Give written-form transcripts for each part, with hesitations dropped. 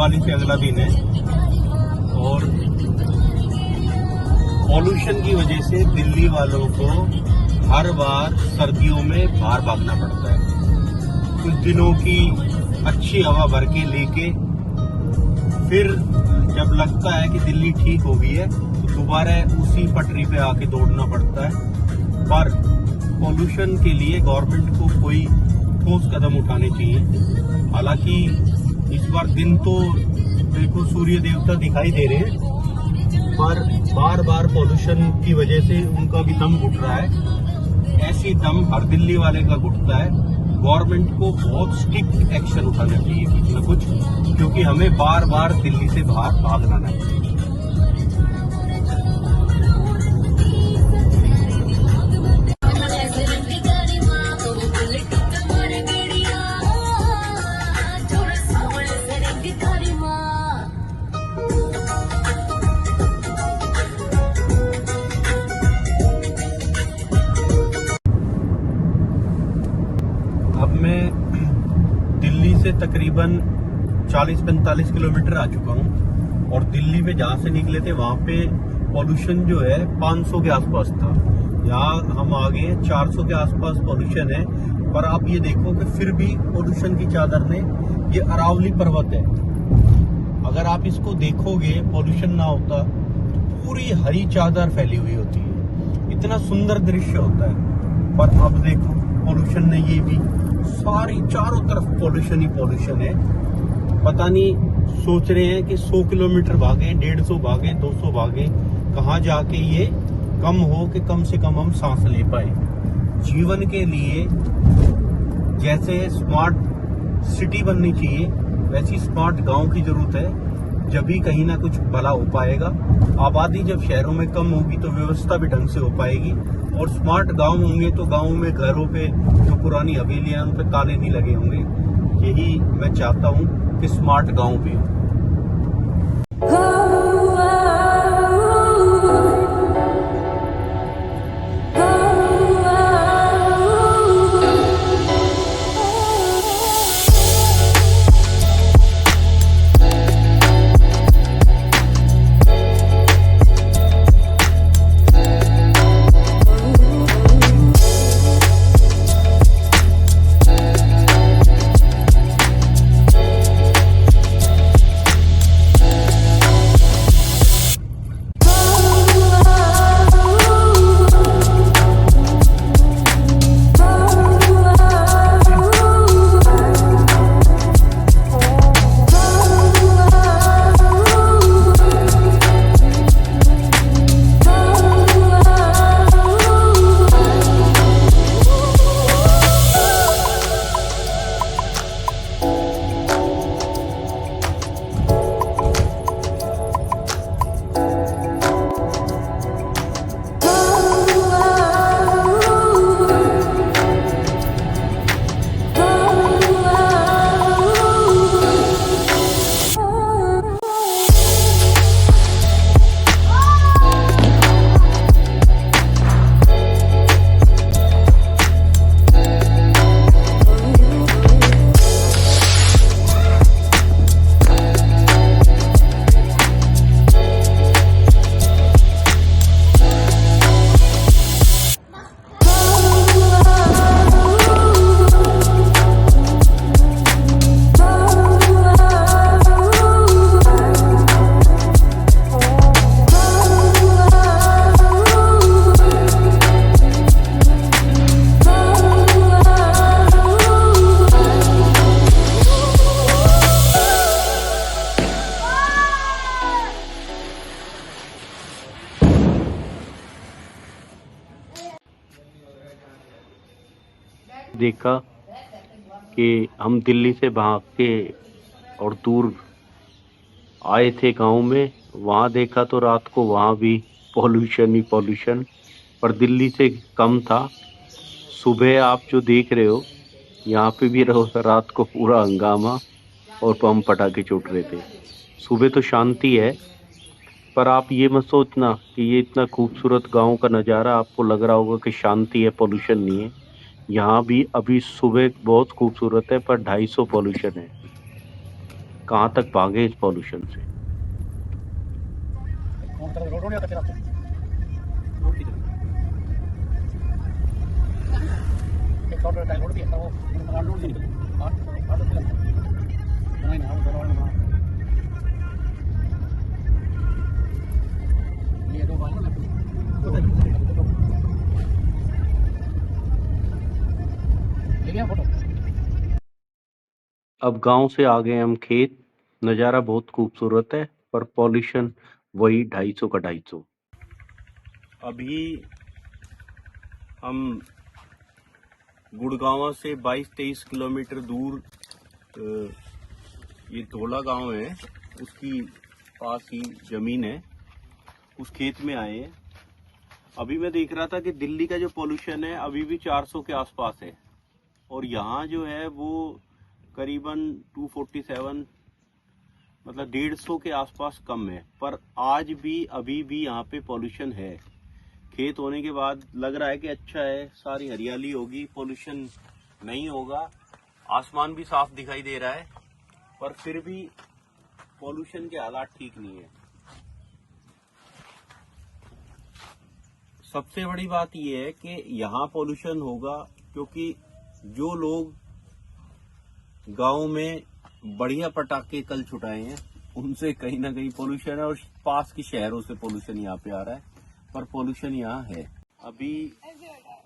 दिवाली से अगला दिन है और पॉल्यूशन की वजह से दिल्ली वालों को हर बार सर्दियों में बाहर भागना पड़ता है। कुछ दिनों की अच्छी हवा भर के लेके फिर जब लगता है कि दिल्ली ठीक हो गई है तो दोबारा उसी पटरी पे आके दौड़ना पड़ता है। पर पॉल्यूशन के लिए गवर्नमेंट को कोई ठोस कदम उठाने चाहिए। हालांकि इस बार दिन तो देखो सूर्य देवता दिखाई दे रहे हैं, पर बार बार पॉल्यूशन की वजह से उनका भी दम घुट रहा है। ऐसी दम हर दिल्ली वाले का घुटता है। गवर्नमेंट को बहुत स्ट्रिक्ट एक्शन उठाना चाहिए कुछ न कुछ, क्योंकि हमें बार बार दिल्ली से बाहर भागना है। अब मैं दिल्ली से तकरीबन 40-45 किलोमीटर आ चुका हूँ और दिल्ली में जहाँ से निकले थे वहाँ पे पॉल्यूशन जो है 500 के आसपास था। यहाँ हम आ गए 400 के आसपास पॉल्यूशन है। पर आप ये देखो कि फिर भी पॉल्यूशन की चादर ने, ये अरावली पर्वत है, अगर आप इसको देखोगे पॉल्यूशन ना होता तो पूरी हरी चादर फैली हुई होती है, इतना सुंदर दृश्य होता है। पर अब देखो पॉल्यूशन ने ये भी सारी चारों तरफ पॉल्यूशन ही पॉल्यूशन है। पता नहीं सोच रहे हैं कि 100 किलोमीटर भागे, 150 भागे, 200 भागे, कहाँ जाके ये कम हो कि कम से कम हम सांस ले पाए। जीवन के लिए जैसे स्मार्ट सिटी बननी चाहिए वैसी स्मार्ट गांव की जरूरत है, जब भी कहीं ना कुछ भला हो पाएगा। आबादी जब शहरों में कम होगी तो व्यवस्था भी ढंग से हो पाएगी, और स्मार्ट गांव होंगे तो गांवों में घरों पे जो पुरानी हवेलियां उन पे ताले नहीं लगे होंगे। यही मैं चाहता हूं कि स्मार्ट गांव भी हो। देखा कि हम दिल्ली से भाग के और दूर आए थे गांव में, वहाँ देखा तो रात को वहाँ भी पॉल्यूशन ही पॉल्यूशन, पर दिल्ली से कम था। सुबह आप जो देख रहे हो यहाँ पे भी रात को पूरा हंगामा और बम पटाखे छूट रहे थे। सुबह तो शांति है, पर आप ये मत सोचना कि ये इतना खूबसूरत गांव का नज़ारा आपको लग रहा होगा कि शांति है, पॉल्यूशन नहीं है। यहाँ भी अभी सुबह बहुत खूबसूरत है, पर 250 पॉल्यूशन है। कहाँ तक भागे इस पॉल्यूशन से। अब गांव से आ गए हम खेत। नज़ारा बहुत खूबसूरत है पर पॉल्यूशन वही 250 का 250। अभी हम गुड़गांव से 22-23 किलोमीटर दूर ये धोला गांव है, उसकी पास ही जमीन है, उस खेत में आए हैं। अभी मैं देख रहा था कि दिल्ली का जो पोल्यूशन है अभी भी 400 के आसपास है और यहाँ जो है वो करीबन 247 मतलब 150 के आसपास कम है। पर आज भी अभी भी यहाँ पे पोल्यूशन है। खेत होने के बाद लग रहा है कि अच्छा है, सारी हरियाली होगी, पोल्यूशन नहीं होगा, आसमान भी साफ दिखाई दे रहा है, पर फिर भी पोल्यूशन के हालात ठीक नहीं है। सबसे बड़ी बात यह है कि यहाँ पोल्यूशन होगा क्योंकि जो लोग गांव में बढ़िया पटाखे कल छुटाए हैं उनसे कहीं ना कहीं पोल्यूशन है और पास के शहरों से पोल्यूशन यहाँ पे आ रहा है, पर पोल्यूशन यहाँ है। अभी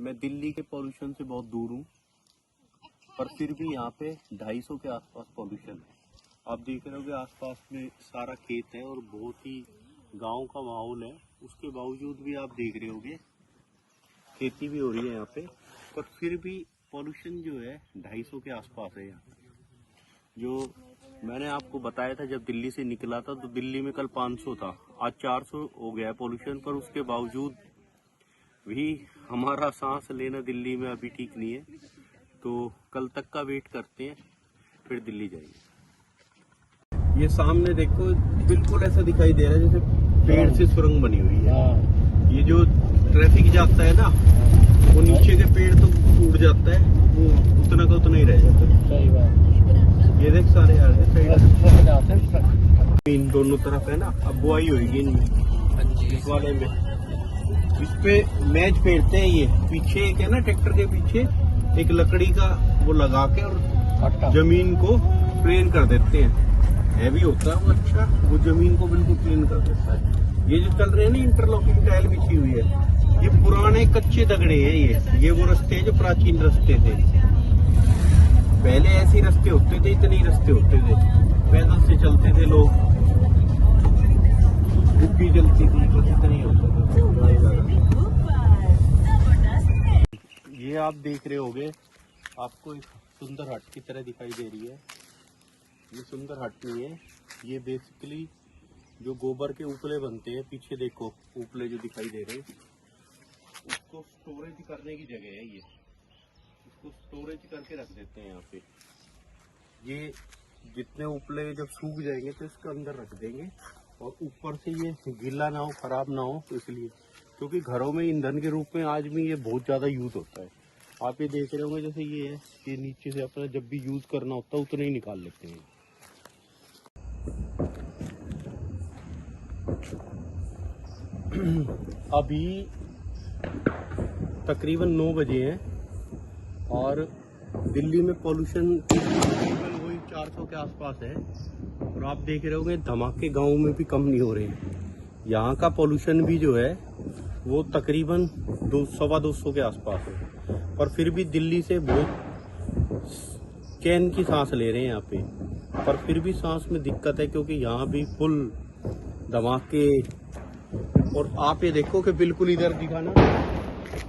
मैं दिल्ली के पोल्यूशन से बहुत दूर हूँ पर फिर भी यहाँ पे 250 के आसपास पोल्यूशन है। आप देख रहे हो कि आसपास में सारा खेत है और बहुत ही गांव का माहौल है, उसके बावजूद भी आप देख रहे होगे खेती भी हो रही है यहाँ पे, पर फिर भी पोल्यूशन जो है 250 के आसपास है यहाँ। जो मैंने आपको बताया था जब दिल्ली से निकला था तो दिल्ली में कल 500 था, आज 400 हो गया है पोल्यूशन, पर उसके बावजूद भी हमारा सांस लेना दिल्ली में अभी ठीक नहीं है। तो कल तक का वेट करते हैं, फिर दिल्ली जाएंगे। ये सामने देखो बिल्कुल ऐसा दिखाई दे रहा है जैसे पेड़ से सुरंग बनी हुई है। ये जो ट्रैफिक जाता है ना वो नीचे के पेड़ तो टूट जाता है, वो उतना का उतना ही रह जाता है। सही बात। ये देख सारे इन दोनों तरफ है ना, अब बुआई होगी इस वाले में, इस पे मैच फेरते हैं। ये पीछे एक है ना ट्रैक्टर के पीछे एक लकड़ी का वो लगा के और जमीन को प्लेन कर देते हैं। हैवी होता है वो, अच्छा वो जमीन को बिल्कुल प्लेन कर देता है। ये जो चल रहे हैं ना इंटरलॉकिंग टाइल बिछी हुई है, ये पुराने कच्चे दगड़े हैं। ये वो रास्ते जो प्राचीन रास्ते थे, पहले ऐसे रास्ते होते थे, इतने रास्ते होते थे, पैदल से चलते थे लोग, बुग्गी चलती थी, बस इतना ही होता था। ये आप देख रहे होगे, आपको एक सुंदर हट की तरह दिखाई दे रही है। ये सुंदर हट नहीं है, ये बेसिकली जो गोबर के उपले बनते हैं, पीछे देखो उपले जो दिखाई दे रहे हैं, उसको स्टोरेज करने की जगह है। ये इसको स्टोरेज करके रख देते हैं यहाँ पे। ये जितने उपले जब सूख जाएंगे तो इसके अंदर रख देंगे और ऊपर से ये गीला ना हो, खराब ना हो, तो इसलिए, क्योंकि घरों में ईंधन के रूप में आज भी ये बहुत ज्यादा यूज होता है। आप ये देख रहे होंगे जैसे ये है कि नीचे से अपना जब भी यूज करना होता है उतना ही निकाल लेते हैं। अभी तकरीबन 9 बजे हैं और दिल्ली में पोल्यूशन तकरीबन वही 400 के आसपास है और आप देख रहे होंगे धमाके गांव में भी कम नहीं हो रहे हैं। यहाँ का पोल्यूशन भी जो है वो तकरीबन 200-250 के आसपास है, पर फिर भी दिल्ली से बहुत चैन की सांस ले रहे हैं यहाँ पे। पर फिर भी सांस में दिक्कत है क्योंकि यहाँ भी फुल धमाके। और आप ये देखो कि बिल्कुल इधर दिखाना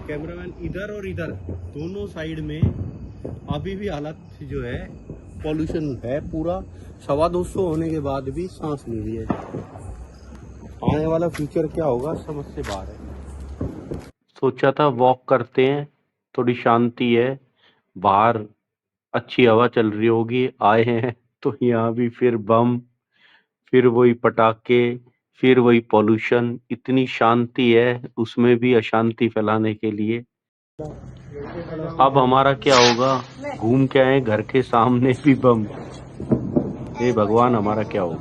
कैमरामैन, इधर और इधर दोनों साइड में अभी भी हालत जो है पोल्यूशन है पूरा। 250 होने के बाद भी सांस नहीं ली है। आने वाला फ्यूचर क्या होगा समझ से बाहर है। सोचा था वॉक करते हैं, थोड़ी शांति है, बाहर अच्छी हवा चल रही होगी, आए हैं तो यहाँ भी फिर बम, फिर वही पटाखे, फिर वही पोल्यूशन। इतनी शांति है उसमें भी अशांति फैलाने के लिए। अब हमारा क्या होगा, घूम के आए घर के सामने भी बम। हे भगवान हमारा क्या हो।